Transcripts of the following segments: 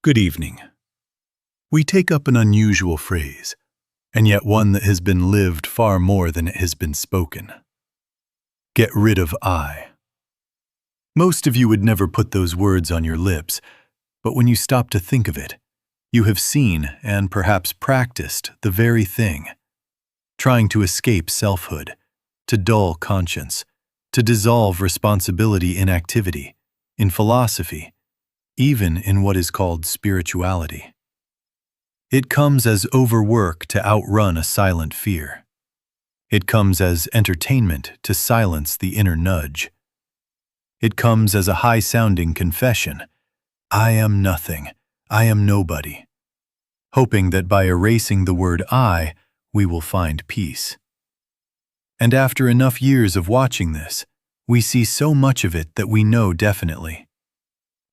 Good evening. We take up an unusual phrase, and yet one that has been lived far more than it has been spoken. Get rid of I. Most of you would never put those words on your lips, but when you stop to think of it, you have seen and perhaps practiced the very thing, trying to escape selfhood, to dull conscience, to dissolve responsibility in activity, in philosophy, even in what is called spirituality. It comes as overwork to outrun a silent fear. It comes as entertainment to silence the inner nudge. It comes as a high-sounding confession, I am nothing, I am nobody, hoping that by erasing the word I, we will find peace. And after enough years of watching this, we see so much of it that we know definitely.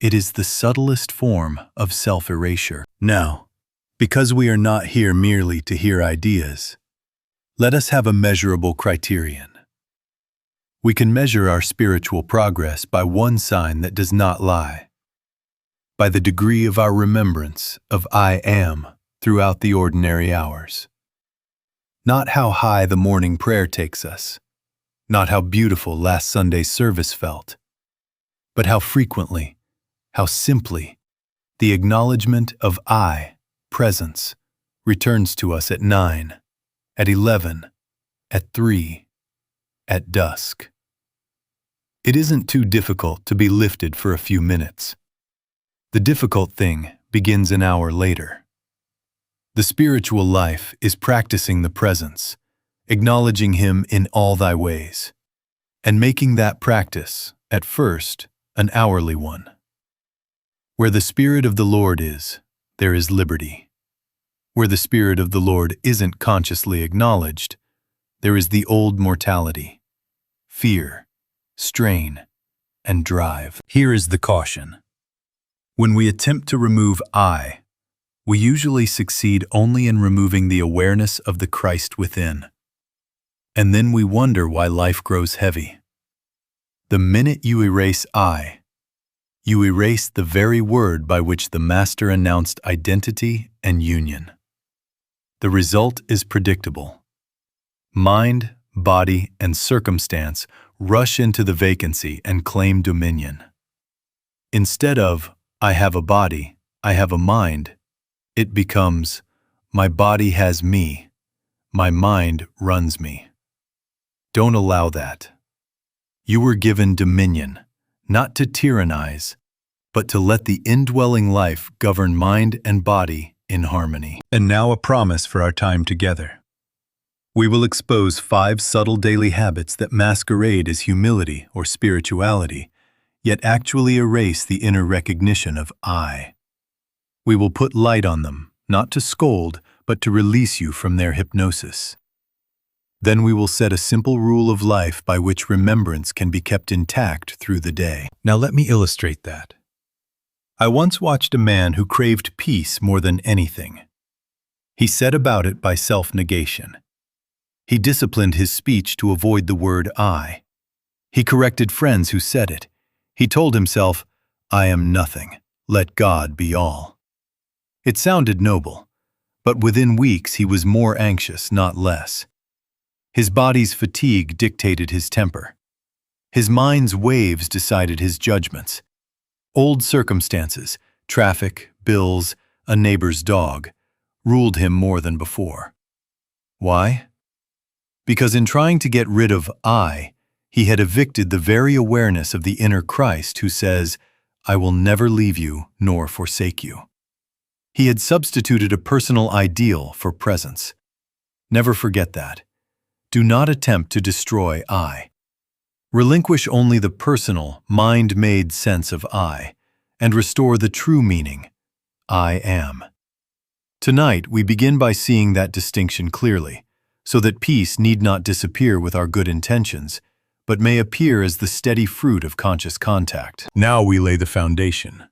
It is the subtlest form of self-erasure. Now, because we are not here merely to hear ideas, let us have a measurable criterion. We can measure our spiritual progress by one sign that does not lie, by the degree of our remembrance of I am throughout the ordinary hours. Not how high the morning prayer takes us, not how beautiful last Sunday's service felt, but how frequently, how simply, the acknowledgement of I, presence, returns to us at 9, at 11, at 3, at dusk. It isn't too difficult to be lifted for a few minutes. The difficult thing begins an hour later. The spiritual life is practicing the presence, acknowledging Him in all thy ways, and making that practice, at first, an hourly one. Where the Spirit of the Lord is, there is liberty. Where the Spirit of the Lord isn't consciously acknowledged, there is the old mortality, fear, strain, and drive. Here is the caution. When we attempt to remove I, we usually succeed only in removing the awareness of the Christ within. And then we wonder why life grows heavy. The minute you erase I, you erase the very word by which the Master announced identity and union. The result is predictable. Mind, body, and circumstance rush into the vacancy and claim dominion. Instead of, I have a body, I have a mind, it becomes, my body has me, my mind runs me. Don't allow that. You were given dominion, not to tyrannize, but to let the indwelling life govern mind and body in harmony. And now a promise for our time together. We will expose 5 subtle daily habits that masquerade as humility or spirituality, yet actually erase the inner recognition of I. We will put light on them, not to scold, but to release you from their hypnosis. Then we will set a simple rule of life by which remembrance can be kept intact through the day. Now let me illustrate that. I once watched a man who craved peace more than anything. He set about it by self-negation. He disciplined his speech to avoid the word I. He corrected friends who said it. He told himself, I am nothing, let God be all. It sounded noble, but within weeks he was more anxious, not less. His body's fatigue dictated his temper. His mind's waves decided his judgments. Old circumstances, traffic, bills, a neighbor's dog, ruled him more than before. Why? Because in trying to get rid of I, he had evicted the very awareness of the inner Christ who says, I will never leave you nor forsake you. He had substituted a personal ideal for presence. Never forget that. Do not attempt to destroy I. Relinquish only the personal, mind-made sense of I, and restore the true meaning, I am. Tonight, we begin by seeing that distinction clearly, so that peace need not disappear with our good intentions, but may appear as the steady fruit of conscious contact. Now we lay the foundation,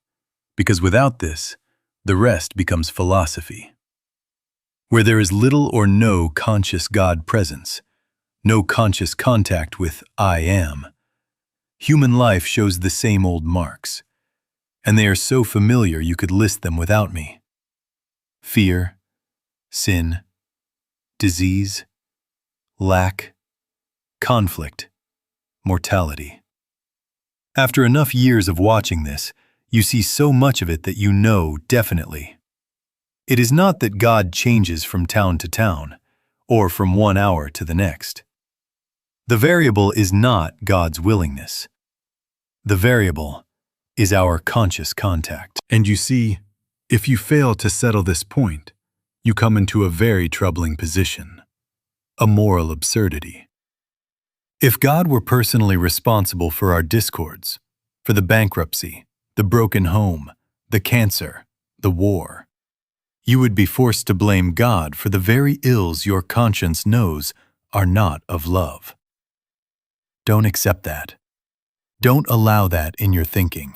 because without this, the rest becomes philosophy. Where there is little or no conscious God presence, no conscious contact with I am, human life shows the same old marks. and they are so familiar you could list them without me. Fear, sin, disease, lack, conflict, mortality. After enough years of watching this, you see so much of it that you know definitely. It is not that God changes from town to town, or from 1 hour to the next. The variable is not God's willingness. The variable is our conscious contact. And you see, if you fail to settle this point, you come into a very troubling position, a moral absurdity. If God were personally responsible for our discords, for the bankruptcy, the broken home, the cancer, the war, you would be forced to blame God for the very ills your conscience knows are not of love. Don't accept that. Don't allow that in your thinking.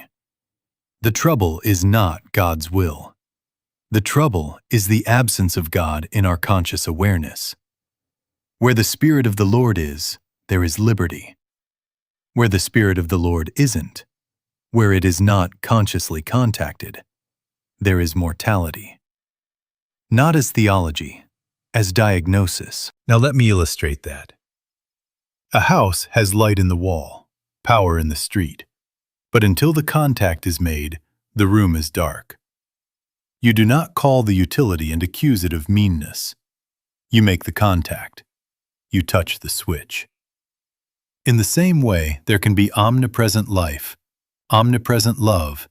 The trouble is not God's will. The trouble is the absence of God in our conscious awareness. Where the Spirit of the Lord is, there is liberty. Where the Spirit of the Lord isn't, where it is not consciously contacted, there is mortality. Not as theology, as diagnosis. Now let me illustrate that. A house has light in the wall, power in the street, but until the contact is made, the room is dark. You do not call the utility and accuse it of meanness. You make the contact. You touch the switch. In the same way, there can be omnipresent life, omnipresent love,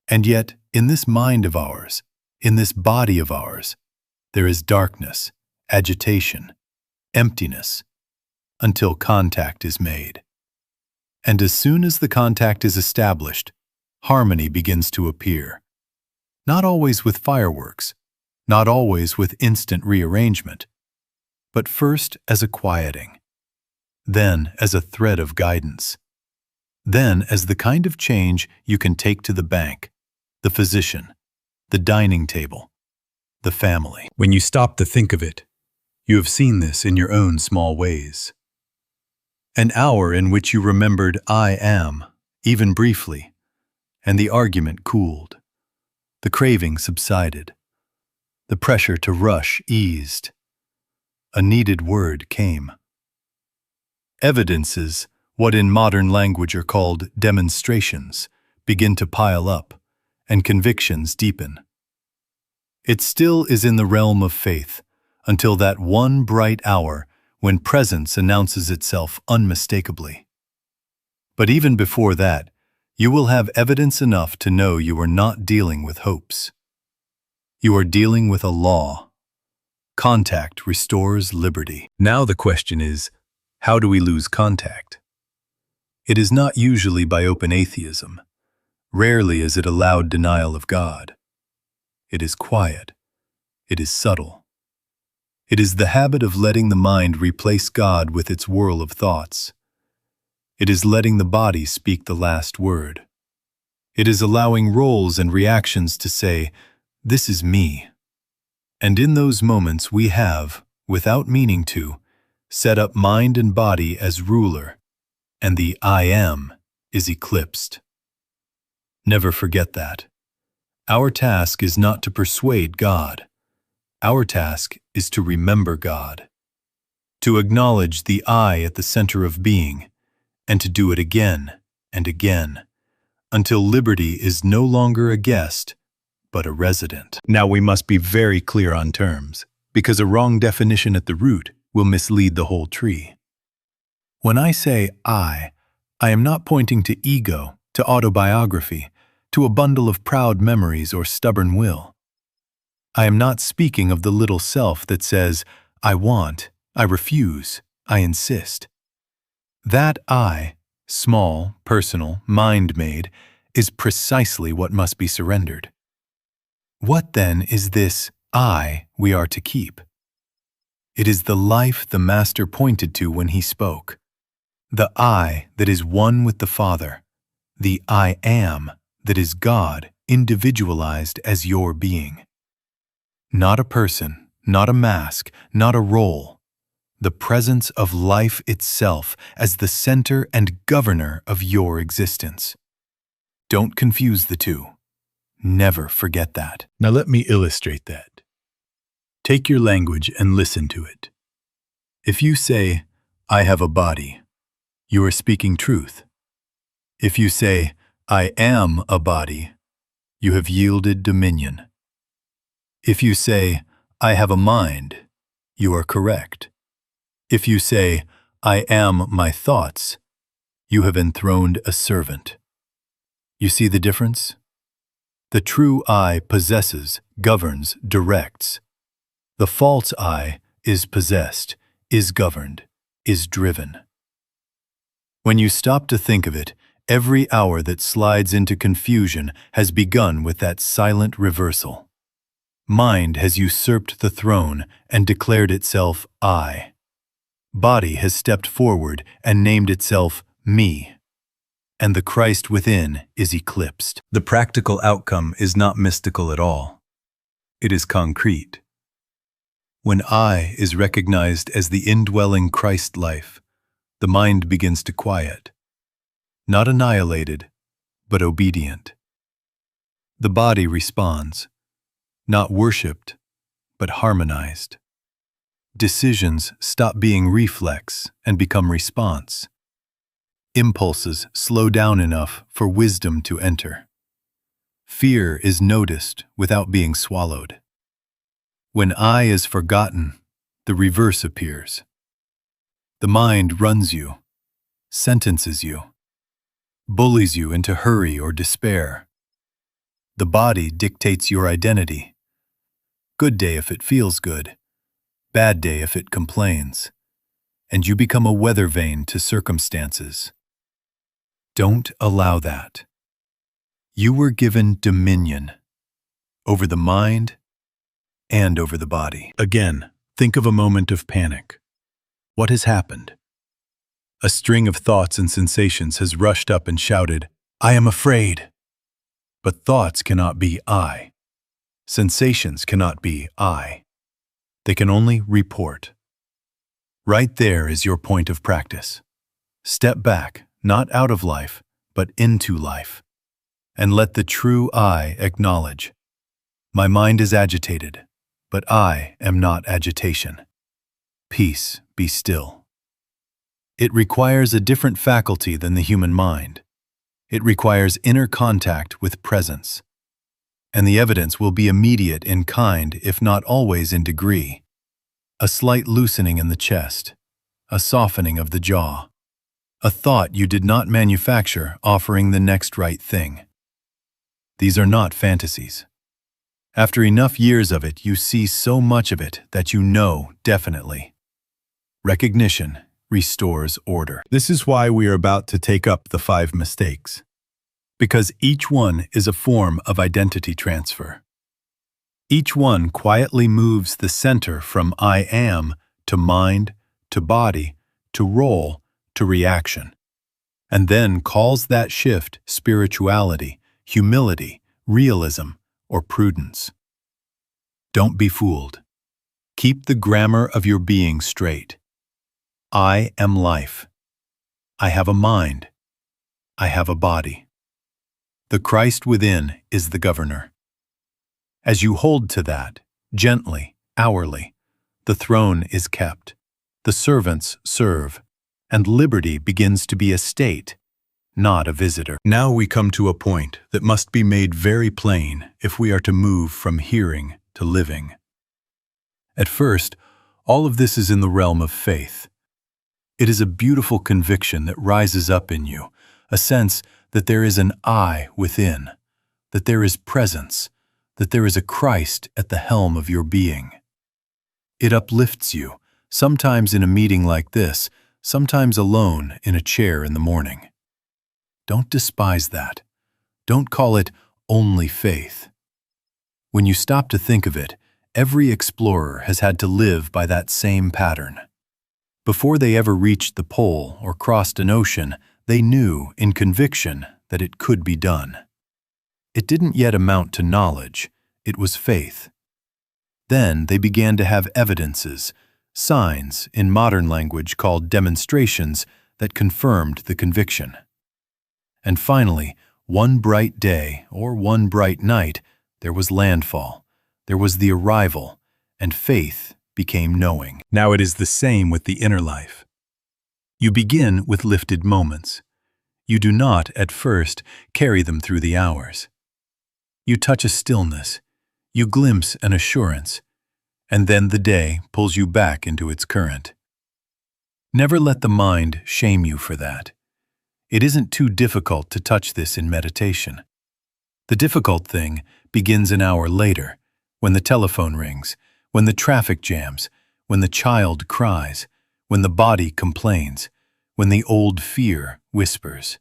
and yet, in this mind of ours, in this body of ours, there is darkness, agitation, emptiness, until contact is made. And as soon as the contact is established, harmony begins to appear. Not always with fireworks, not always with instant rearrangement, but first as a quieting, then as a thread of guidance, then as the kind of change you can take to the bank, the physician, the dining table, the family. When you stop to think of it, you have seen this in your own small ways. An hour in which you remembered I am, even briefly, and the argument cooled. The craving subsided. The pressure to rush eased. A needed word came. Evidences, what in modern language are called demonstrations, begin to pile up, and convictions deepen. It still is in the realm of faith, until that one bright hour when presence announces itself unmistakably. But even before that, you will have evidence enough to know you are not dealing with hopes. You are dealing with a law. Contact restores liberty. Now the question is, how do we lose contact? It is not usually by open atheism. Rarely is it a loud denial of God. It is quiet. It is subtle. It is the habit of letting the mind replace God with its whirl of thoughts. It is letting the body speak the last word. It is allowing roles and reactions to say, "This is me." And in those moments we have, without meaning to, set up mind and body as ruler, and the I am is eclipsed. Never forget that. Our task is not to persuade God. Our task is to remember God, to acknowledge the I at the center of being, and to do it again and again, until liberty is no longer a guest, but a resident. Now we must be very clear on terms, because a wrong definition at the root will mislead the whole tree. When I say I am not pointing to ego, to autobiography, to a bundle of proud memories or stubborn will. I am not speaking of the little self that says, I want, I refuse, I insist. That I, small, personal, mind-made, is precisely what must be surrendered. What then is this I we are to keep? It is the life the Master pointed to when he spoke. The I that is one with the Father. The I am that is God individualized as your being. Not a person, not a mask, not a role. The presence of life itself as the center and governor of your existence. Don't confuse the two. Never forget that. Now let me illustrate that. Take your language and listen to it. If you say, I have a body, you are speaking truth. If you say, I am a body, you have yielded dominion. If you say, I have a mind, you are correct. If you say, I am my thoughts, you have enthroned a servant. You see the difference? The true I possesses, governs, directs. The false I is possessed, is governed, is driven. When you stop to think of it, every hour that slides into confusion has begun with that silent reversal. Mind has usurped the throne and declared itself I. Body has stepped forward and named itself me. And the Christ within is eclipsed. The practical outcome is not mystical at all. It is concrete. When I is recognized as the indwelling Christ life, the mind begins to quiet. Not annihilated, but obedient. The body responds, not worshipped, but harmonized. Decisions stop being reflex and become response. Impulses slow down enough for wisdom to enter. Fear is noticed without being swallowed. When I is forgotten, the reverse appears. The mind runs you, sentences you, bullies you into hurry or despair. The body dictates your identity. Good day if it feels good, bad day if it complains, and you become a weather vane to circumstances. Don't allow that. You were given dominion over the mind and over the body. Again, think of a moment of panic. What has happened? A string of thoughts and sensations has rushed up and shouted, I am afraid. But thoughts cannot be I. Sensations cannot be I. They can only report. Right there is your point of practice. Step back, not out of life, but into life, and let the true I acknowledge. My mind is agitated, but I am not agitation. Peace, be still. It requires a different faculty than the human mind. It requires inner contact with presence. And the evidence will be immediate in kind, if not always in degree. A slight loosening in the chest, a softening of the jaw, a thought you did not manufacture offering the next right thing. These are not fantasies. After enough years of it, you see so much of it that you know definitely. Recognition restores order. This is why we are about to take up the 5 mistakes. Because each one is a form of identity transfer. Each one quietly moves the center from I am to mind, to body, to role, to reaction, and then calls that shift spirituality, humility, realism, or prudence. Don't be fooled. Keep the grammar of your being straight. I am life. I have a mind. I have a body. The Christ within is the governor. As you hold to that, gently, hourly, the throne is kept, the servants serve, and liberty begins to be a state, not a visitor. Now we come to a point that must be made very plain if we are to move from hearing to living. At first, all of this is in the realm of faith. It is a beautiful conviction that rises up in you, a sense that there is an I within, that there is presence, that there is a Christ at the helm of your being. It uplifts you, sometimes in a meeting like this, sometimes alone in a chair in the morning. Don't despise that. Don't call it only faith. When you stop to think of it, every explorer has had to live by that same pattern. Before they ever reached the pole or crossed an ocean, they knew, in conviction, that it could be done. It didn't yet amount to knowledge, it was faith. Then they began to have evidences, signs, in modern language called demonstrations, that confirmed the conviction. And finally, one bright day or one bright night, there was landfall, there was the arrival, and faith became knowing. Now it is the same with the inner life. You begin with lifted moments. You do not, at first, carry them through the hours. You touch a stillness, you glimpse an assurance, and then the day pulls you back into its current. Never let the mind shame you for that. It isn't too difficult to touch this in meditation. The difficult thing begins an hour later, when the telephone rings, when the traffic jams, when the child cries, when the body complains, when the old fear whispers.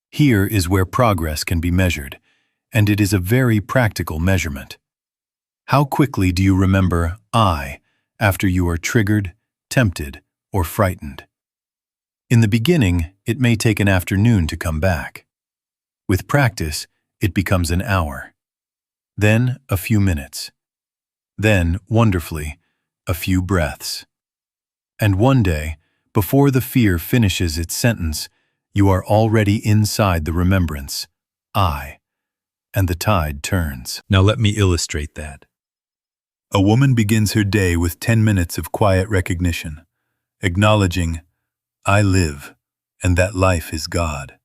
Here is where progress can be measured, and it is a very practical measurement. How quickly do you remember I after you are triggered, tempted, or frightened? In the beginning, it may take an afternoon to come back. With practice, it becomes an hour. Then a few minutes. Then, wonderfully, a few breaths. And one day, before the fear finishes its sentence, you are already inside the remembrance, I, and the tide turns. Now let me illustrate that. A woman begins her day with 10 minutes of quiet recognition, acknowledging, I live, and that life is God.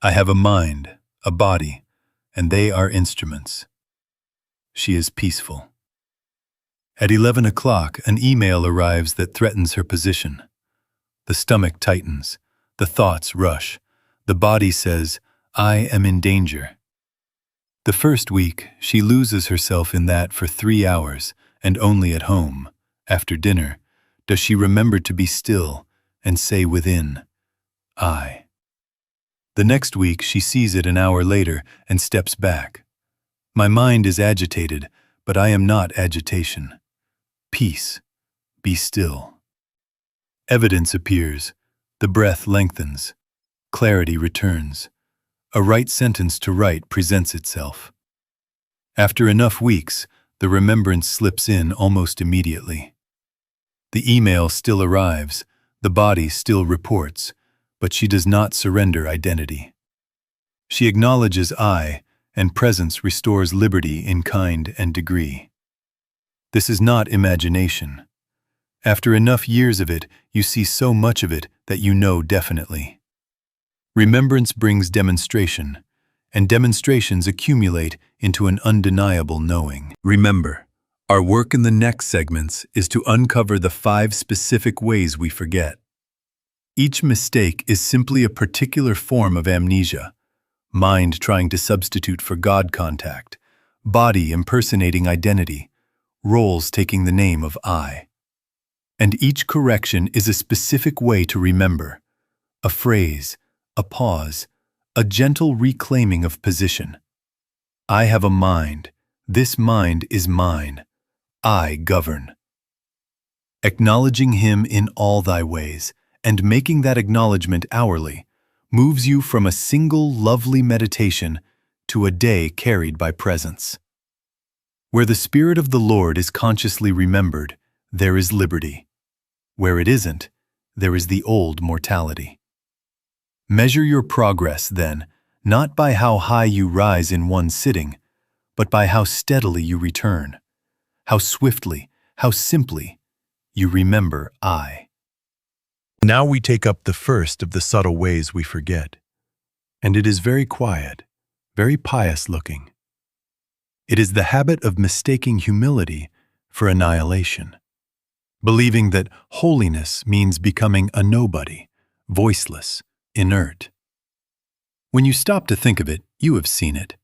I have a mind, a body, and they are instruments. She is peaceful. At 11 o'clock, an email arrives that threatens her position. The stomach tightens, the thoughts rush, the body says, I am in danger. The first week, she loses herself in that for 3 hours, and only at home, after dinner, does she remember to be still and say within, I. The next week, she sees it an hour later and steps back. My mind is agitated, but I am not agitation. Peace, be still. Evidence appears, the breath lengthens, clarity returns. A right sentence to write presents itself. After enough weeks, the remembrance slips in almost immediately. The email still arrives, the body still reports, but she does not surrender identity. She acknowledges I, and presence restores liberty in kind and degree. This is not imagination. After enough years of it, you see so much of it that you know definitely. Remembrance brings demonstration, and demonstrations accumulate into an undeniable knowing. Remember, our work in the next segments is to uncover the 5 specific ways we forget. Each mistake is simply a particular form of amnesia, mind trying to substitute for God contact, body impersonating identity, roles taking the name of I. And each correction is a specific way to remember, a phrase, a pause, a gentle reclaiming of position. I have a mind. This mind is mine. I govern. Acknowledging Him in all thy ways, and making that acknowledgement hourly, moves you from a single lovely meditation to a day carried by presence. Where the Spirit of the Lord is consciously remembered, there is liberty. Where it isn't, there is the old mortality. Measure your progress, then, not by how high you rise in one sitting, but by how steadily you return, how swiftly, how simply you remember I. Now we take up the first of the subtle ways we forget, and it is very quiet, very pious-looking. It is the habit of mistaking humility for annihilation, believing that holiness means becoming a nobody, voiceless, inert. When you stop to think of it, you have seen it.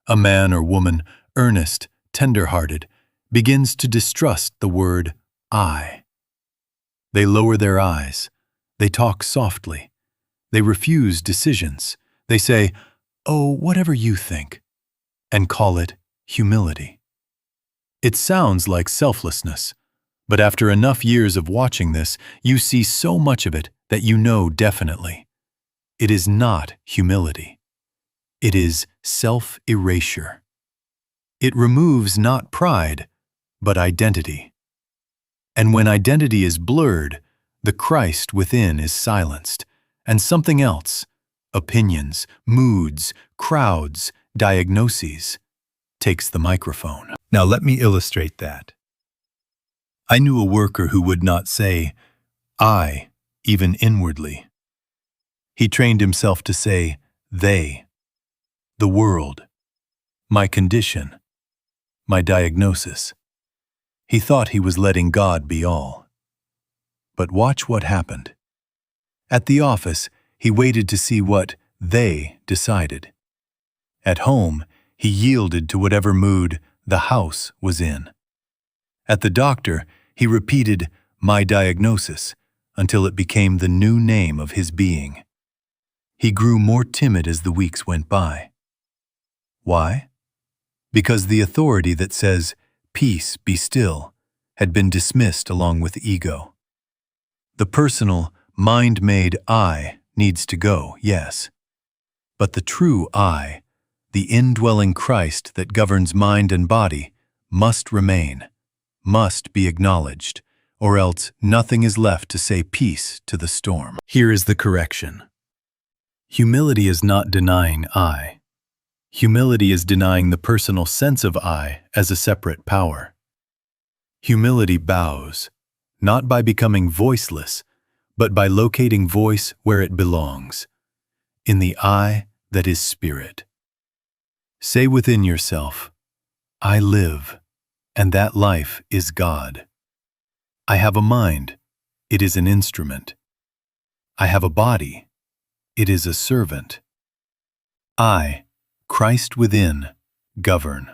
A man or woman, earnest, tender-hearted, begins to distrust the word I. They lower their eyes. They talk softly. They refuse decisions. They say, "Oh, whatever you think," and call it humility. It sounds like selflessness, but after enough years of watching this, you see so much of it that you know definitely. It is not humility. It is self-erasure. It removes not pride, but identity. And when identity is blurred, the Christ within is silenced, and something else, opinions, moods, crowds, diagnoses, takes the microphone. Now let me illustrate that. I knew a worker who would not say, I, even inwardly. He trained himself to say, they, the world, my condition, my diagnosis. He thought he was letting God be all. But watch what happened. At the office, he waited to see what they decided. At home, he yielded to whatever mood the house was in. At the doctor, he repeated, my diagnosis, until it became the new name of his being. He grew more timid as the weeks went by. Why? Because the authority that says, peace, be still, had been dismissed along with ego. The personal, mind-made I needs to go, yes. But the true I, the indwelling Christ that governs mind and body, must remain, must be acknowledged, or else nothing is left to say peace to the storm. Here is the correction. Humility is not denying I. Humility is denying the personal sense of I as a separate power. Humility bows, not by becoming voiceless, but by locating voice where it belongs, in the I that is spirit. Say within yourself, I live, and that life is God. I have a mind, it is an instrument. I have a body, it is a servant. I, Christ within, govern.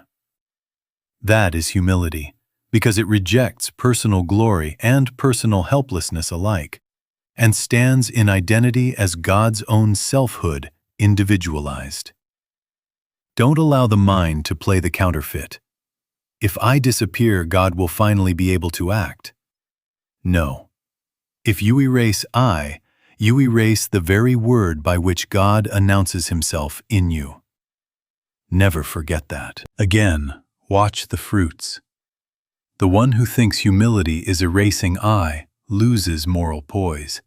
That is humility, because it rejects personal glory and personal helplessness alike, and stands in identity as God's own selfhood, individualized. Don't allow the mind to play the counterfeit. If I disappear, God will finally be able to act. No. If you erase I, you erase the very word by which God announces himself in you. Never forget that. Again, watch the fruits. The one who thinks humility is erasing I loses moral poise.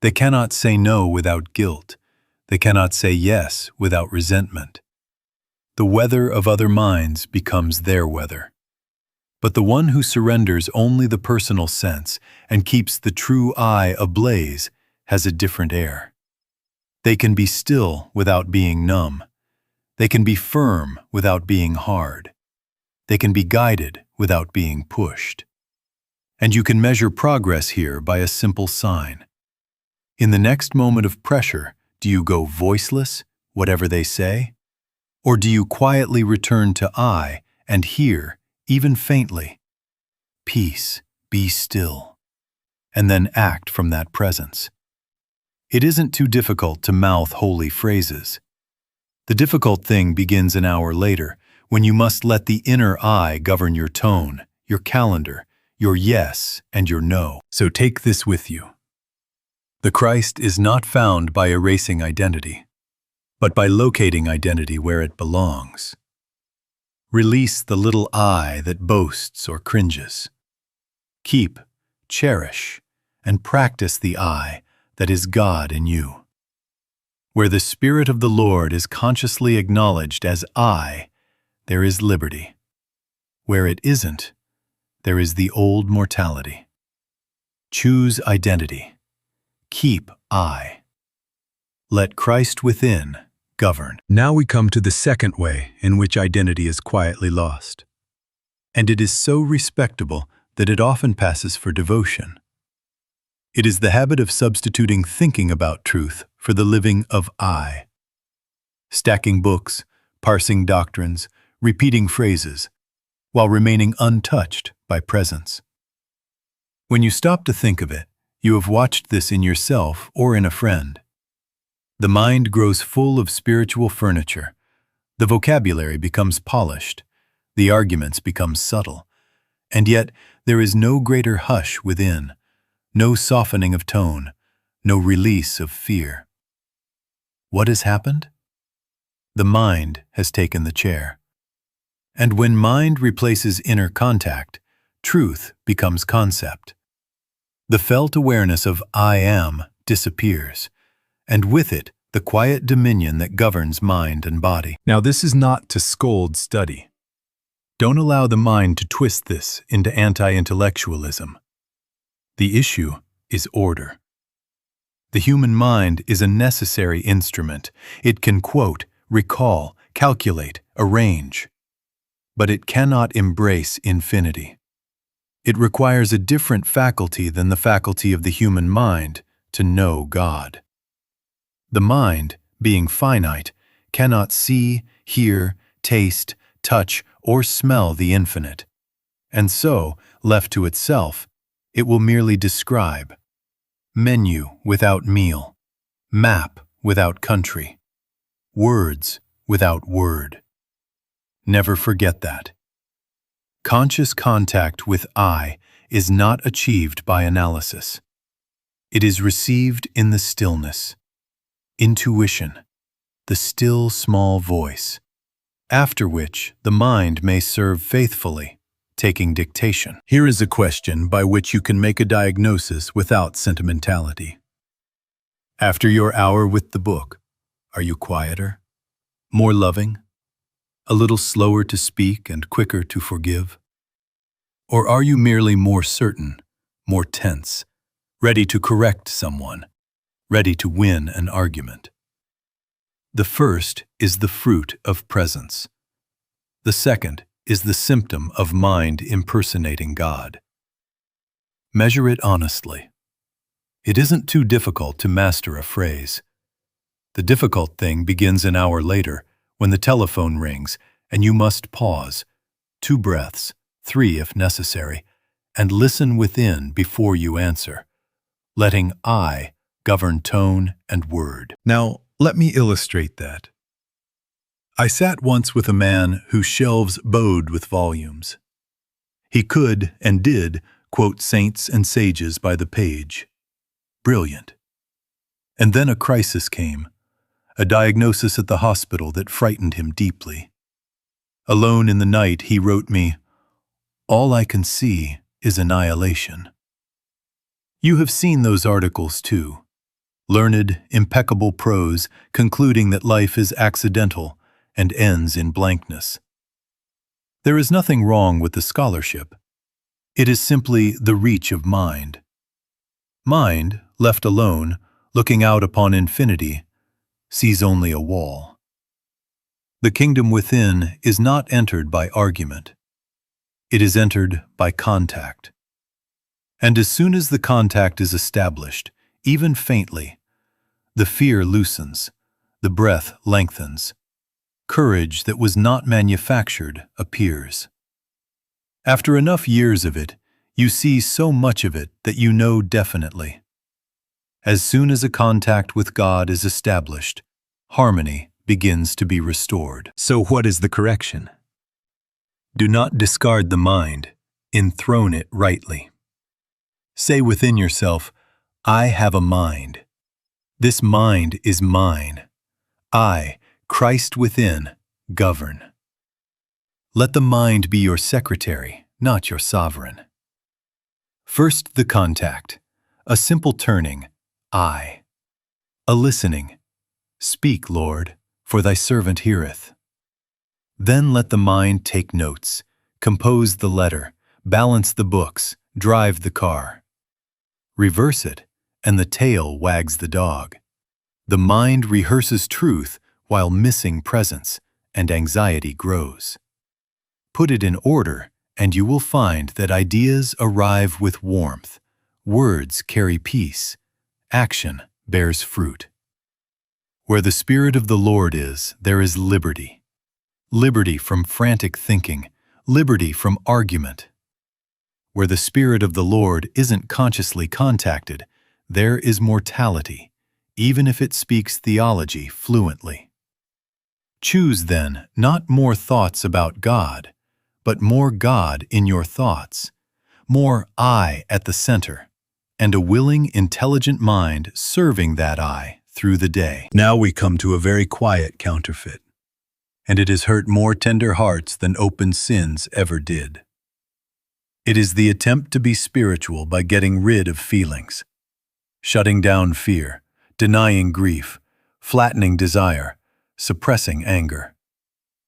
They cannot say no without guilt. They cannot say yes without resentment. The weather of other minds becomes their weather. But the one who surrenders only the personal sense and keeps the true I ablaze has a different air. They can be still without being numb. They can be firm without being hard. They can be guided without being pushed. And you can measure progress here by a simple sign. In the next moment of pressure, do you go voiceless, whatever they say? Or do you quietly return to I and hear, even faintly, peace, be still, and then act from that presence? It isn't too difficult to mouth holy phrases. The difficult thing begins an hour later, when you must let the inner I govern your tone, your calendar, your yes and your no. So take this with you. The Christ is not found by erasing identity, but by locating identity where it belongs. Release the little I that boasts or cringes. Keep, cherish, and practice the I that is God in you. Where the Spirit of the Lord is consciously acknowledged as I, there is liberty. Where it isn't, there is the old mortality. Choose identity. Keep I. Let Christ within govern. Now we come to the second way in which identity is quietly lost. And it is so respectable that it often passes for devotion. It is the habit of substituting thinking about truth for the living of I. Stacking books, parsing doctrines, repeating phrases, while remaining untouched by presence. When you stop to think of it, you have watched this in yourself or in a friend. The mind grows full of spiritual furniture. The vocabulary becomes polished. The arguments become subtle. And yet there is no greater hush within, no softening of tone, no release of fear. What has happened? The mind has taken the chair. And when mind replaces inner contact, truth becomes concept. The felt awareness of I am disappears, and with it the quiet dominion that governs mind and body. Now, this is not to scold study. Don't allow the mind to twist this into anti-intellectualism. The issue is order. The human mind is a necessary instrument. It can quote, recall, calculate, arrange. But it cannot embrace infinity. It requires a different faculty than the faculty of the human mind to know God. The mind, being finite, cannot see, hear, taste, touch, or smell the infinite. And so, left to itself, it will merely describe. Menu without meal, map without country, words without word. Never forget that. Conscious contact with I is not achieved by analysis. It is received in the stillness, intuition, the still small voice, after which the mind may serve faithfully, taking dictation. Here is a question by which you can make a diagnosis without sentimentality. After your hour with the book, are you quieter, more loving, a little slower to speak and quicker to forgive? Or are you merely more certain, more tense, ready to correct someone, ready to win an argument? The first is the fruit of presence. The second is the symptom of mind impersonating God. Measure it honestly. It isn't too difficult to master a phrase. The difficult thing begins an hour later when the telephone rings and you must pause, 2 breaths, 3 if necessary, and listen within before you answer, letting I govern tone and word. Now, let me illustrate that. I sat once with a man whose shelves bowed with volumes. He could and did quote saints and sages by the page. Brilliant. And then a crisis came, a diagnosis at the hospital that frightened him deeply. Alone in the night, he wrote me, "All I can see is annihilation." You have seen those articles too. Learned, impeccable prose concluding that life is accidental and ends in blankness. There is nothing wrong with the scholarship. It is simply the reach of mind. Mind, left alone, looking out upon infinity, sees only a wall. The kingdom within is not entered by argument. It is entered by contact. And as soon as the contact is established, even faintly, the fear loosens, the breath lengthens. Courage that was not manufactured appears. After enough years of it, you see so much of it that you know definitely. As soon as a contact with God is established, harmony begins to be restored. So what is the correction? Do not discard the mind, enthrone it rightly. Say within yourself, I have a mind. This mind is mine. I, Christ within, govern. Let the mind be your secretary, not your sovereign. First the contact, a simple turning, I. A listening, speak, Lord, for thy servant heareth. Then let the mind take notes, compose the letter, balance the books, drive the car. Reverse it, and the tail wags the dog. The mind rehearses truth while missing presence, and anxiety grows. Put it in order, and you will find that ideas arrive with warmth, words carry peace, action bears fruit. Where the Spirit of the Lord is, there is liberty. Liberty from frantic thinking, liberty from argument. Where the Spirit of the Lord isn't consciously contacted, there is mortality, even if it speaks theology fluently. Choose, then, not more thoughts about God, but more God in your thoughts, more I at the center, and a willing, intelligent mind serving that I through the day. Now we come to a very quiet counterfeit, and it has hurt more tender hearts than open sins ever did. It is the attempt to be spiritual by getting rid of feelings, shutting down fear, denying grief, flattening desire, suppressing anger,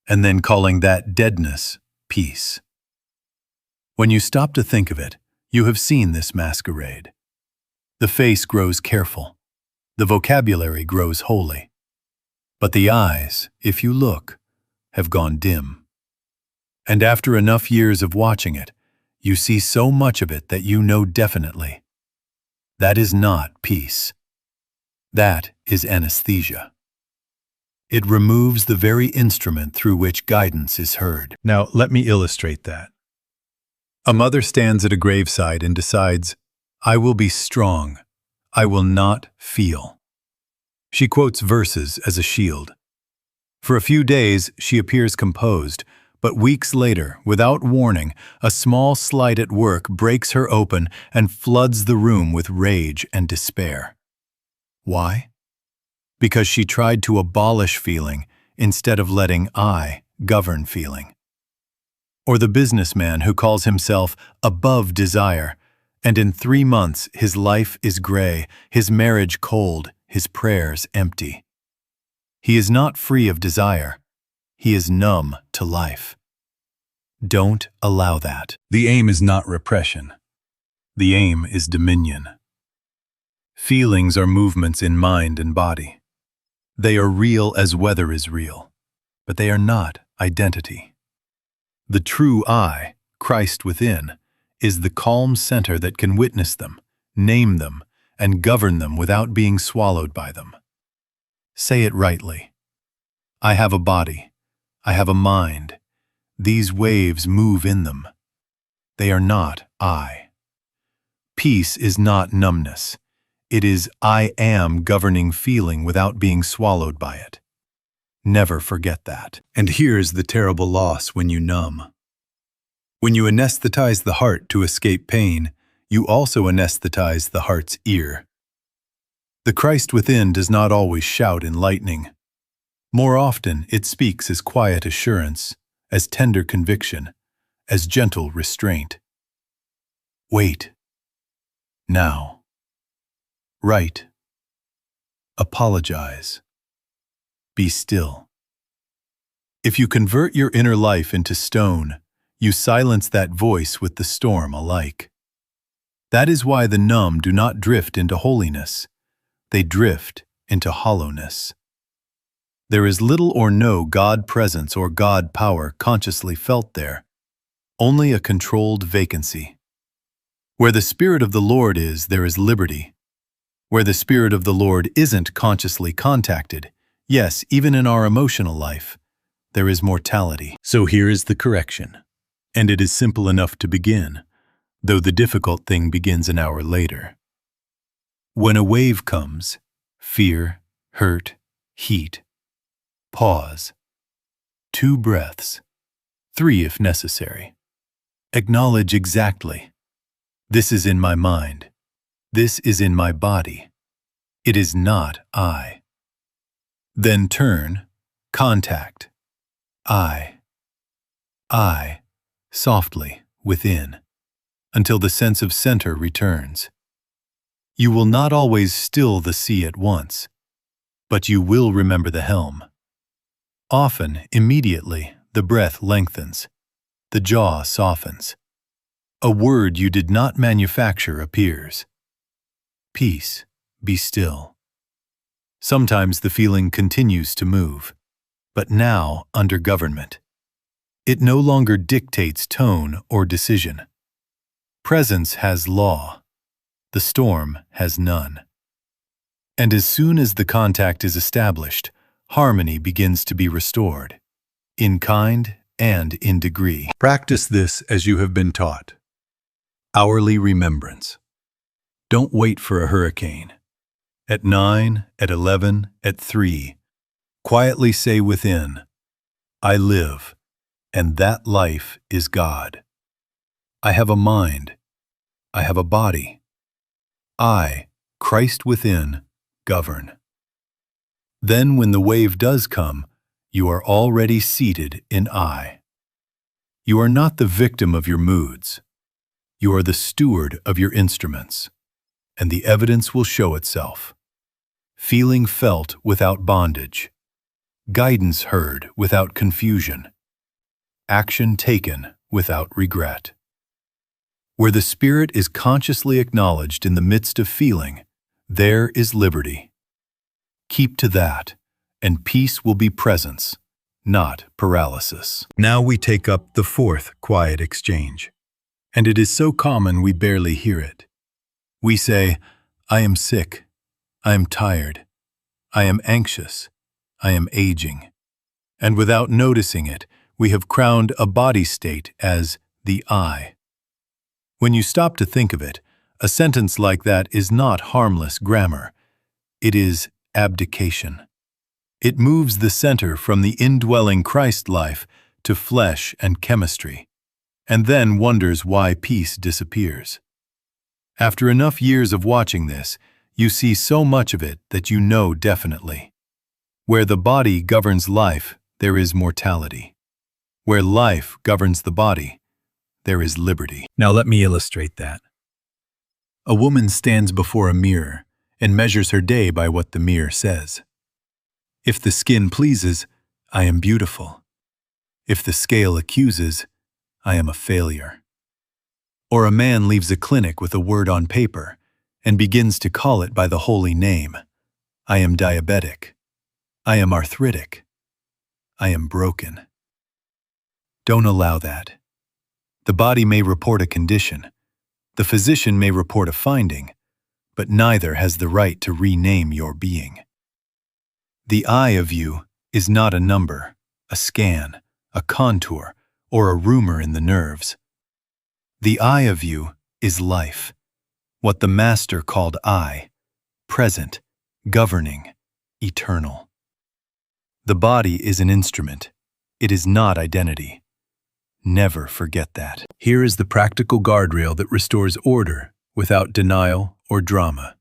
and then calling that deadness peace. When you stop to think of it, you have seen this masquerade. The face grows careful, the vocabulary grows holy, but the eyes, if you look, have gone dim. And after enough years of watching it, you see so much of it that you know definitely. That is not peace. That is anesthesia. It removes the very instrument through which guidance is heard. Now, let me illustrate that. A mother stands at a graveside and decides, "I will be strong. I will not feel." She quotes verses as a shield. For a few days, she appears composed, but weeks later, without warning, a small slight at work breaks her open and floods the room with rage and despair. Why? Because she tried to abolish feeling instead of letting I govern feeling. Or the businessman who calls himself above desire, and in 3 months his life is gray, his marriage cold, his prayers empty. He is not free of desire. He is numb to life. Don't allow that. The aim is not repression. The aim is dominion. Feelings are movements in mind and body. They are real as weather is real, but they are not identity. The true I, Christ within, is the calm center that can witness them, name them, and govern them without being swallowed by them. Say it rightly. I have a body. I have a mind. These waves move in them. They are not I. Peace is not numbness. It is I am governing feeling without being swallowed by it. Never forget that. And here's the terrible loss when you numb. When you anesthetize the heart to escape pain, you also anesthetize the heart's ear. The Christ within does not always shout enlightening. More often, it speaks as quiet assurance, as tender conviction, as gentle restraint. Wait. Now. Write. Apologize. Be still. If you convert your inner life into stone, you silence that voice with the storm alike. That is why the numb do not drift into holiness. They drift into hollowness. There is little or no God presence or God power consciously felt there, only a controlled vacancy. Where the Spirit of the Lord is, there is liberty. Where the Spirit of the Lord isn't consciously contacted, yes, even in our emotional life, there is mortality. So here is the correction. And it is simple enough to begin, though the difficult thing begins an hour later. When a wave comes, fear, hurt, heat, pause. 2 breaths, 3 if necessary. Acknowledge exactly. This is in my mind. This is in my body. It is not I. Then turn, contact. I, softly, within, until the sense of center returns. You will not always still the sea at once, but you will remember the helm. Often, immediately, the breath lengthens, the jaw softens. A word you did not manufacture appears. Peace, be still. Sometimes the feeling continues to move, but now under government. It no longer dictates tone or decision. Presence has law. The storm has none. And as soon as the contact is established, harmony begins to be restored, in kind and in degree. Practice this as you have been taught. Hourly remembrance. Don't wait for a hurricane. At 9, at 11, at 3, quietly say within, I live, and that life is God. I have a mind. I have a body. I, Christ within, govern. Then when the wave does come, you are already seated in I. You are not the victim of your moods. You are the steward of your instruments, and the evidence will show itself. feeling felt without bondage, guidance heard without confusion, action taken without regret. Where the spirit is consciously acknowledged in the midst of feeling, there is liberty. Keep to that, and peace will be presence, not paralysis. Now we take up the fourth quiet exchange, and it is so common we barely hear it. We say, I am sick, I am tired, I am anxious, I am aging. And without noticing it, we have crowned a body state as the I. When you stop to think of it, a sentence like that is not harmless grammar. It is abdication. It moves the center from the indwelling Christ life to flesh and chemistry, and then wonders why peace disappears. After enough years of watching this, you see so much of it that you know definitely. Where the body governs life, there is mortality. Where life governs the body, there is liberty. Now let me illustrate that. A woman stands before a mirror and measures her day by what the mirror says. If the skin pleases, I am beautiful. If the scale accuses, I am a failure. Or a man leaves a clinic with a word on paper and begins to call it by the holy name. I am diabetic. I am arthritic. I am broken. Don't allow that. The body may report a condition. The physician may report a finding, but neither has the right to rename your being. The I of you is not a number, a scan, a contour, or a rumor in the nerves. The I of you is life, what the Master called I, present, governing, eternal. The body is an instrument. It is not identity. Never forget that. Here is the practical guardrail that restores order without denial or drama.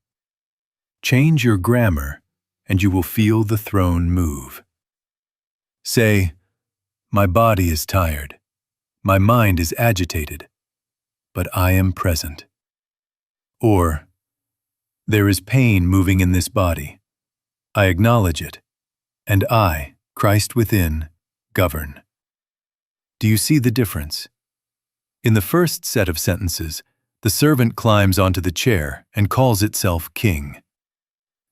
Change your grammar, and you will feel the throne move. Say, my body is tired. My mind is agitated, but I am present. Or, there is pain moving in this body. I acknowledge it, and I, Christ within, govern. Do you see the difference? In the first set of sentences, the servant climbs onto the chair and calls itself king.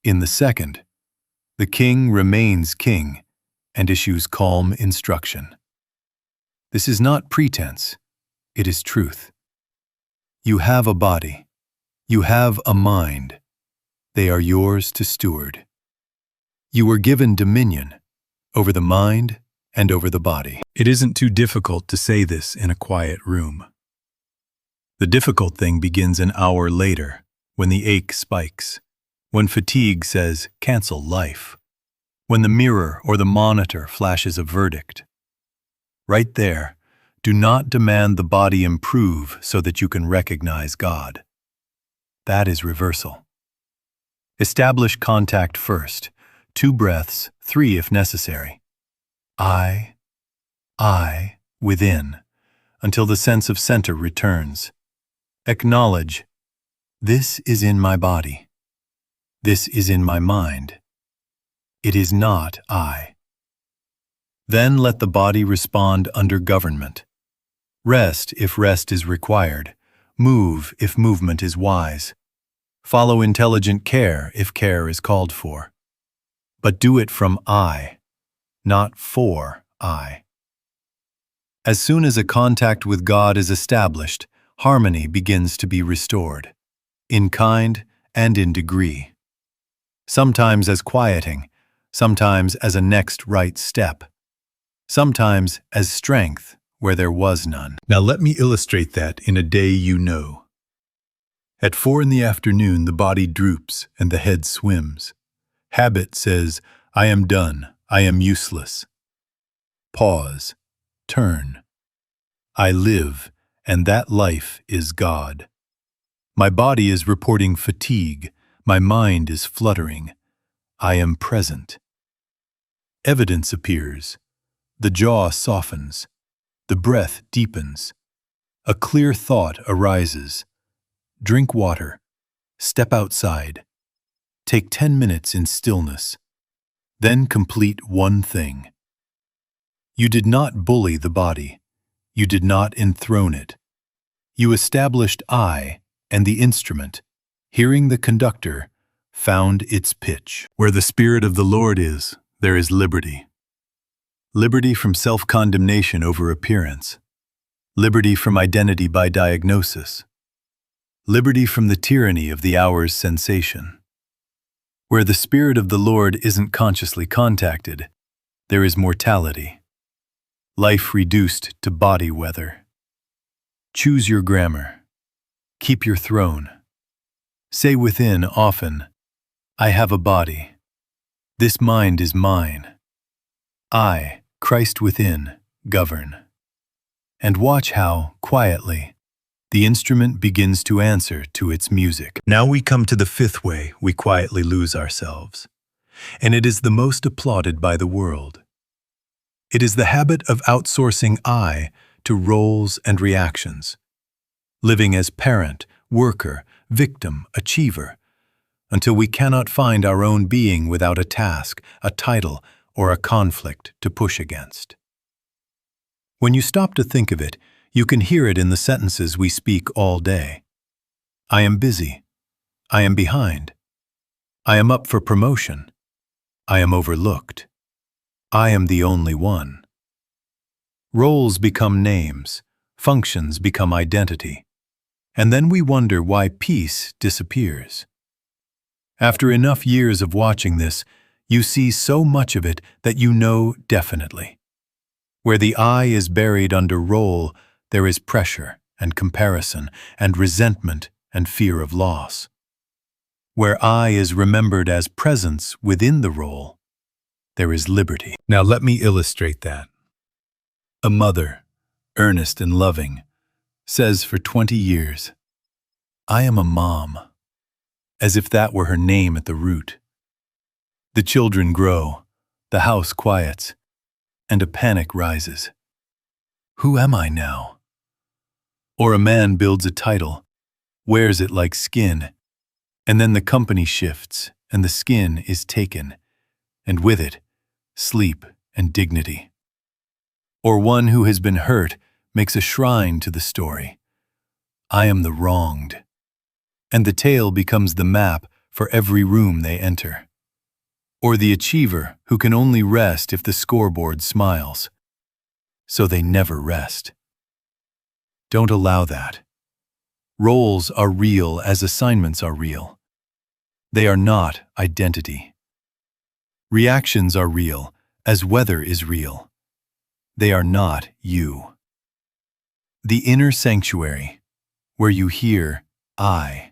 In the second, the king remains king and issues calm instruction. This is not pretense, it is truth. You have a body. You have a mind. They are yours to steward. You were given dominion over the mind and over the body. It isn't too difficult to say this in a quiet room. The difficult thing begins an hour later, when the ache spikes, when fatigue says, cancel life, when the mirror or the monitor flashes a verdict. Right there, do not demand the body improve so that you can recognize God. That is reversal. Establish contact first, 2 breaths, 3 if necessary. I, within, until the sense of center returns. Acknowledge, this is in my body. This is in my mind. It is not I. Then let the body respond under government. Rest if rest is required. Move if movement is wise. Follow intelligent care if care is called for. But do it from I, not for I. As soon as a contact with God is established, harmony begins to be restored, in kind and in degree. Sometimes as quieting, sometimes as a next right step, sometimes as strength where there was none. Now let me illustrate that in a day you know. At 4 in the afternoon, the body droops and the head swims. Habit says, I am done, I am useless. Pause, turn. I live, and that life is God. My body is reporting fatigue, my mind is fluttering. I am present. Evidence appears. The jaw softens. The breath deepens. A clear thought arises. Drink water. Step outside. Take 10 minutes in stillness. Then complete one thing. You did not bully the body. You did not enthrone it. You established I and the instrument, hearing the conductor, found its pitch. Where the Spirit of the Lord is, there is liberty. Liberty from self-condemnation over appearance. Liberty from identity by diagnosis. Liberty from the tyranny of the hour's sensation. Where the Spirit of the Lord isn't consciously contacted, there is mortality. Life reduced to body weather. Choose your grammar. Keep your throne. Say within often, I have a body. This mind is mine. I, Christ within, govern. And watch how, quietly, the instrument begins to answer to its music. Now we come to the fifth way we quietly lose ourselves, and it is the most applauded by the world. It is the habit of outsourcing I to roles and reactions, living as parent, worker, victim, achiever, until we cannot find our own being without a task, a title, or a conflict to push against. When you stop to think of it, you can hear it in the sentences we speak all day. I am busy. I am behind. I am up for promotion. I am overlooked. I am the only one. Roles become names, functions become identity, and then we wonder why peace disappears. After enough years of watching this, you see so much of it that you know definitely. Where the I is buried under role, there is pressure and comparison and resentment and fear of loss. Where I is remembered as presence within the role, there is liberty. Now let me illustrate that. A mother, earnest and loving, says for 20 years, I am a mom, as if that were her name at the root. The children grow, the house quiets, and a panic rises. Who am I now? Or a man builds a title, wears it like skin, and then the company shifts and the skin is taken, and with it, sleep and dignity. Or one who has been hurt makes a shrine to the story. I am the wronged. And the tale becomes the map for every room they enter. Or the achiever who can only rest if the scoreboard smiles. So they never rest. Don't allow that. Roles are real as assignments are real. They are not identity. Reactions are real as weather is real. They are not you. The inner sanctuary, where you hear I,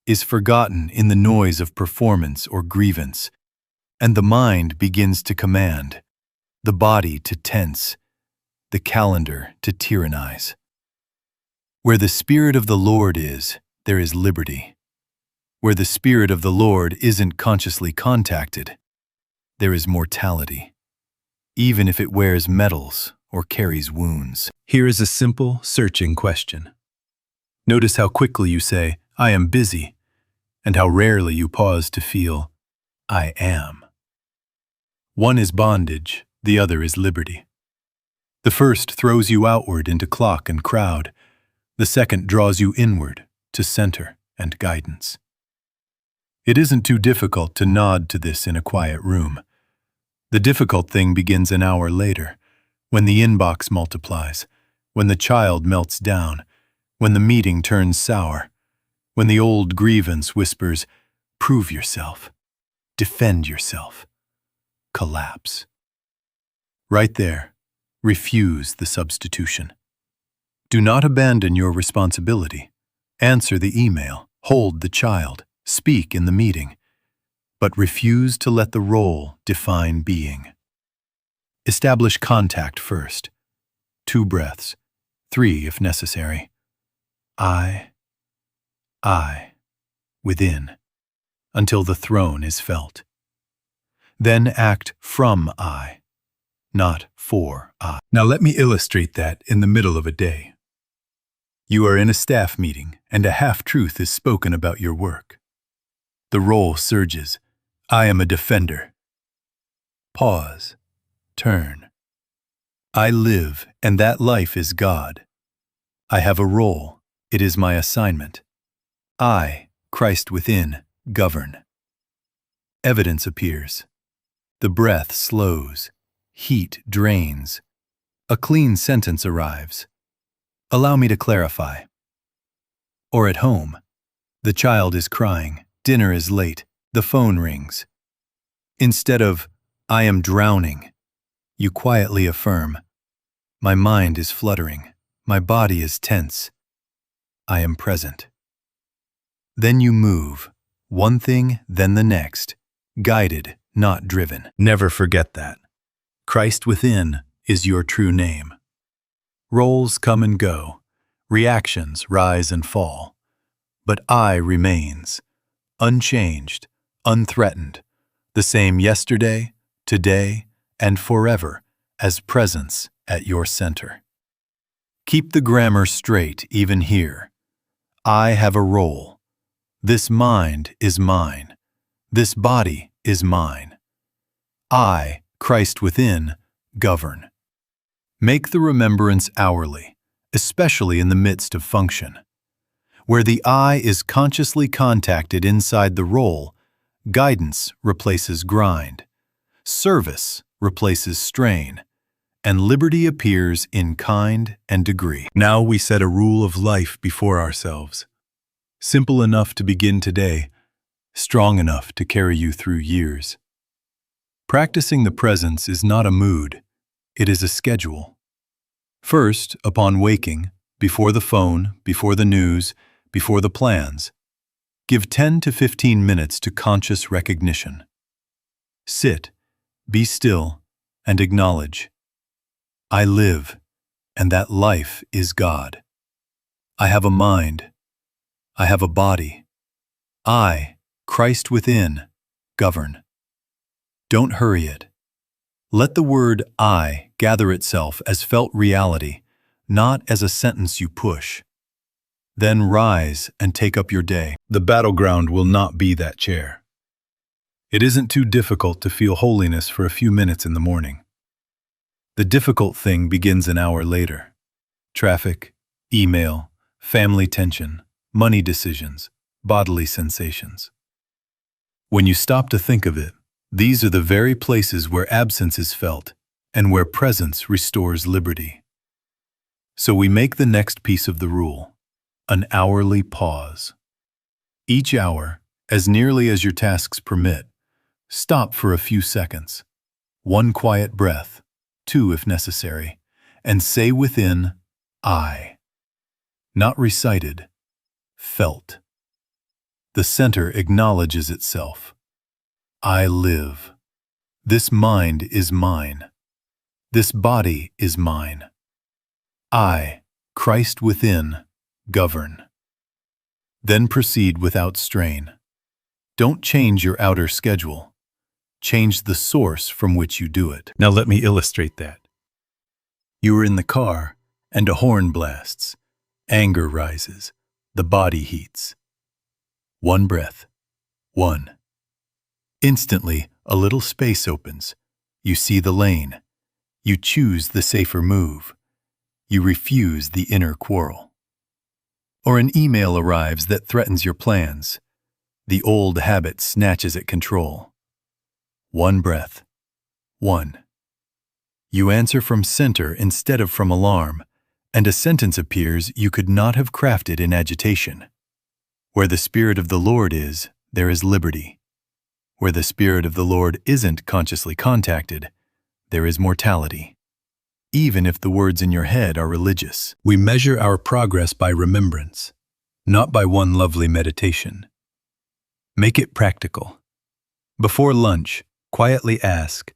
is forgotten in the noise of performance or grievance, and the mind begins to command, the body to tense, the calendar to tyrannize. Where the Spirit of the Lord is, there is liberty. Where the Spirit of the Lord isn't consciously contacted, there is mortality, even if it wears medals or carries wounds. Here is a simple, searching question. Notice how quickly you say, I am busy, and how rarely you pause to feel, I am. One is bondage, the other is liberty. The first throws you outward into clock and crowd. The second draws you inward to center and guidance. It isn't too difficult to nod to this in a quiet room. The difficult thing begins an hour later, when the inbox multiplies, when the child melts down, when the meeting turns sour, when the old grievance whispers, prove yourself, defend yourself, collapse. Right there, refuse the substitution. Do not abandon your responsibility. Answer the email, hold the child, speak in the meeting, but refuse to let the role define being. Establish contact first. 2 breaths, 3 if necessary. I, within, until the throne is felt. Then act from I, not for I. Now let me illustrate that in the middle of a day. You are in a staff meeting and a half-truth is spoken about your work. The role surges. I am a defender. Pause. Turn. I live, and that life is God. I have a role. It is my assignment. I, Christ within, govern. Evidence appears. The breath slows. Heat drains. A clean sentence arrives. Allow me to clarify. Or at home. The child is crying. Dinner is late. The phone rings. Instead of, I am drowning, you quietly affirm, my mind is fluttering. My body is tense. I am present. Then you move, one thing, then the next, guided, not driven. Never forget that. Christ within is your true name. Roles come and go, reactions rise and fall, but I remains, unchanged, unthreatened, the same yesterday, today, and forever as presence at your center. Keep the grammar straight even here. I have a role. This mind is mine. This body is mine. I, Christ within, govern. Make the remembrance hourly, especially in the midst of function. Where the I is consciously contacted inside the role, guidance replaces grind, service replaces strain, and liberty appears in kind and degree. Now we set a rule of life before ourselves. Simple enough to begin today, strong enough to carry you through years. Practicing the presence is not a mood, it is a schedule. First, upon waking, before the phone, before the news, before the plans, give 10 to 15 minutes to conscious recognition. Sit, be still, and acknowledge. I live, and that life is God. I have a mind. I have a body. I, Christ within, govern. Don't hurry it. Let the word I gather itself as felt reality, not as a sentence you push. Then rise and take up your day. The battleground will not be that chair. It isn't too difficult to feel holiness for a few minutes in the morning. The difficult thing begins an hour later. Traffic, email, family tension, money decisions, bodily sensations. When you stop to think of it, these are the very places where absence is felt and where presence restores liberty. So we make the next piece of the rule, an hourly pause. Each hour, as nearly as your tasks permit, stop for a few seconds. One quiet breath, two if necessary, and say within, I. Not recited, felt. The center acknowledges itself. I live. This mind is mine. This body is mine. I, Christ within, govern. Then proceed without strain. Don't change your outer schedule. Change the source from which you do it. Now let me illustrate that. You are in the car, and a horn blasts. Anger rises. The body heats. One breath. One. Instantly, a little space opens. You see the lane. You choose the safer move. You refuse the inner quarrel. Or an email arrives that threatens your plans. The old habit snatches at control. One breath. One. You answer from center instead of from alarm, and a sentence appears you could not have crafted in agitation. Where the Spirit of the Lord is, there is liberty. Where the Spirit of the Lord isn't consciously contacted, there is mortality. Even if the words in your head are religious. We measure our progress by remembrance, not by one lovely meditation. Make it practical. Before lunch, quietly ask,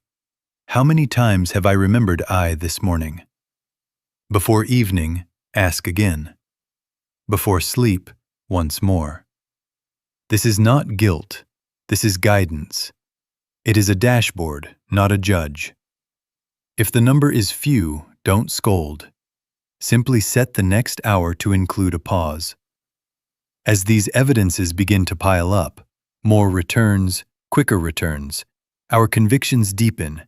how many times have I remembered I this morning? Before evening, ask again. Before sleep, once more. This is not guilt. This is guidance. It is a dashboard, not a judge. If the number is few, don't scold. Simply set the next hour to include a pause. As these evidences begin to pile up, More returns, quicker returns. Our convictions deepen,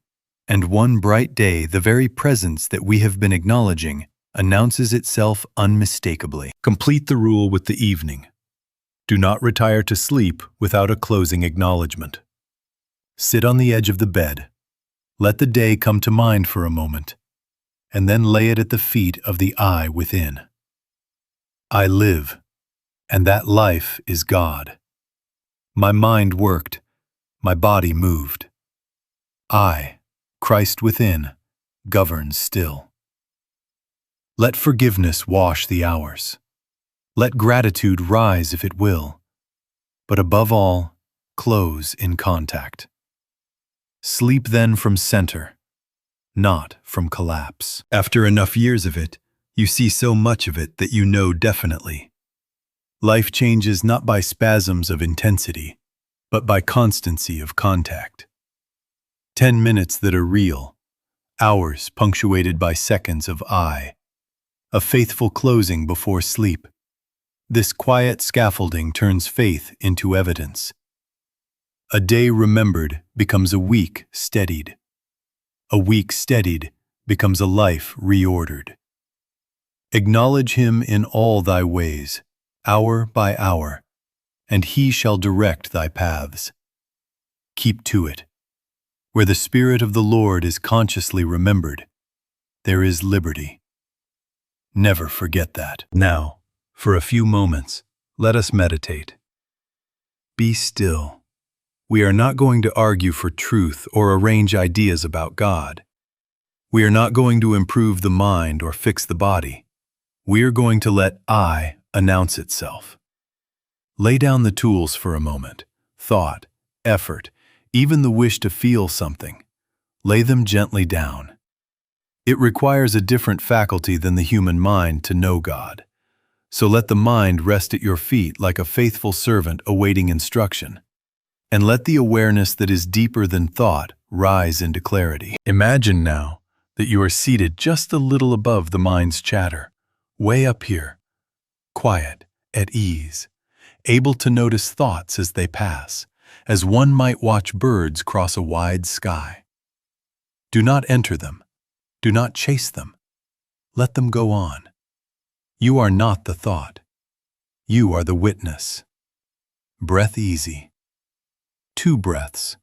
and one bright day the very presence that we have been acknowledging announces itself unmistakably. Complete the rule with the evening. Do not retire to sleep without a closing acknowledgement. Sit on the edge of the bed. Let the day come to mind for a moment, and then lay it at the feet of the I within. I live, and that life is God. My mind worked, my body moved. I, Christ within, governs still. Let forgiveness wash the hours. Let gratitude rise if it will, but above all, close in contact. Sleep then from center, not from collapse. After enough years of it, you see so much of it that you know definitely. Life changes not by spasms of intensity, but by constancy of contact. 10 minutes that are real, hours punctuated by seconds of I, a faithful closing before sleep. This quiet scaffolding turns faith into evidence. A day remembered becomes a week steadied. A week steadied becomes a life reordered. Acknowledge him in all thy ways, hour by hour, and he shall direct thy paths. Keep to it. Where the Spirit of the Lord is consciously remembered, there is liberty. Never forget that. Now, for a few moments, let us meditate. Be still. We are not going to argue for truth or arrange ideas about God. We are not going to improve the mind or fix the body. We are going to let I announce itself. Lay down the tools for a moment, thought, effort, even the wish to feel something. Lay them gently down. It requires a different faculty than the human mind to know God. So let the mind rest at your feet like a faithful servant awaiting instruction. And let the awareness that is deeper than thought rise into clarity. Imagine now that you are seated just a little above the mind's chatter, way up here, quiet, at ease, able to notice thoughts as they pass, as one might watch birds cross a wide sky. Do not enter them. Do not chase them. Let them go on. You are not the thought. You are the witness. Breath easy. 2 breaths,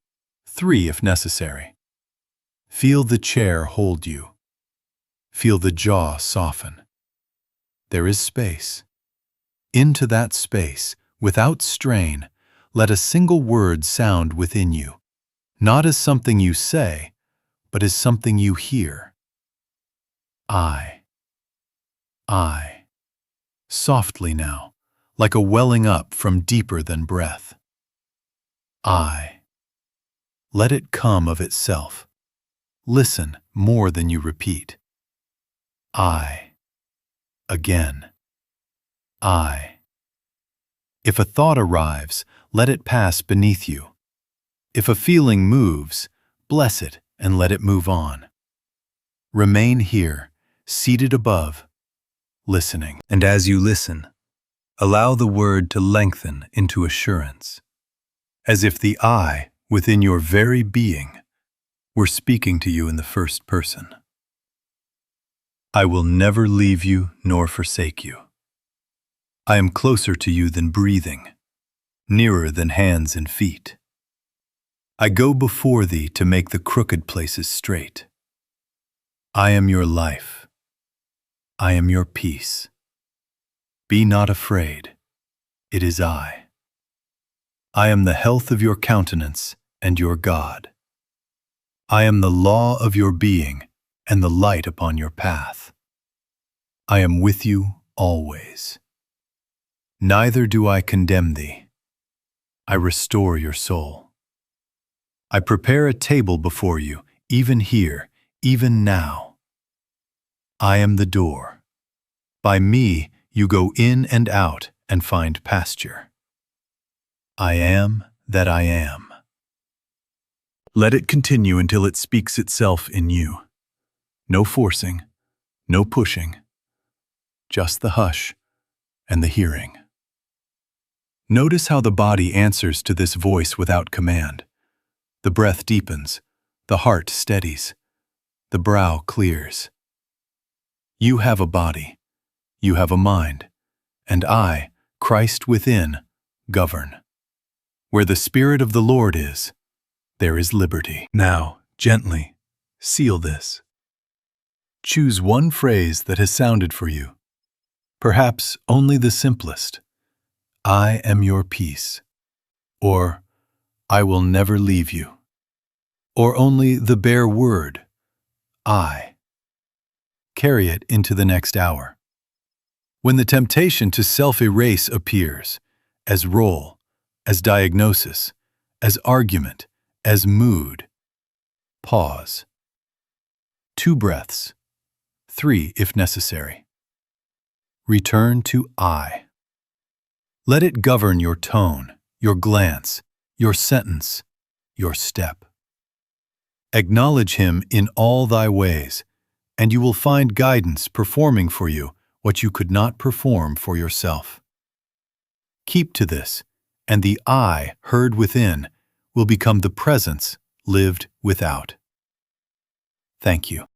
3 if necessary. Feel the chair hold you. Feel the jaw soften. There is space. Into that space, without strain, let a single word sound within you, not as something you say, but as something you hear. I. Softly now, like a welling up from deeper than breath. I. Let it come of itself. Listen more than you repeat. I. Again. I. If a thought arrives, let it pass beneath you. If a feeling moves, bless it and let it move on. Remain here, seated above, listening. And as you listen, allow the word to lengthen into assurance, as if the I within your very being were speaking to you in the first person. I will never leave you nor forsake you. I am closer to you than breathing, nearer than hands and feet. I go before thee to make the crooked places straight. I am your life. I am your peace. Be not afraid. It is I. I am the health of your countenance and your God. I am the law of your being and the light upon your path. I am with you always. Neither do I condemn thee. I restore your soul. I prepare a table before you, even here, even now. I am the door. By me you go in and out and find pasture. I am that I am. Let it continue until it speaks itself in you. No forcing, no pushing, just the hush and the hearing. Notice how the body answers to this voice without command. The breath deepens, the heart steadies, the brow clears. You have a body, you have a mind, and I, Christ within, govern. Where the Spirit of the Lord is, there is liberty. Now, gently, seal this. Choose one phrase that has sounded for you. Perhaps only the simplest. I am your peace. Or, I will never leave you. Or only the bare word, I. Carry it into the next hour. When the temptation to self-erase appears, as role, as diagnosis, as argument, as mood, pause. 2 breaths, 3 if necessary. Return to I. Let it govern your tone, your glance, your sentence, your step. Acknowledge Him in all thy ways, and you will find guidance performing for you what you could not perform for yourself. Keep to this, and the I heard within will become the presence lived without. Thank you.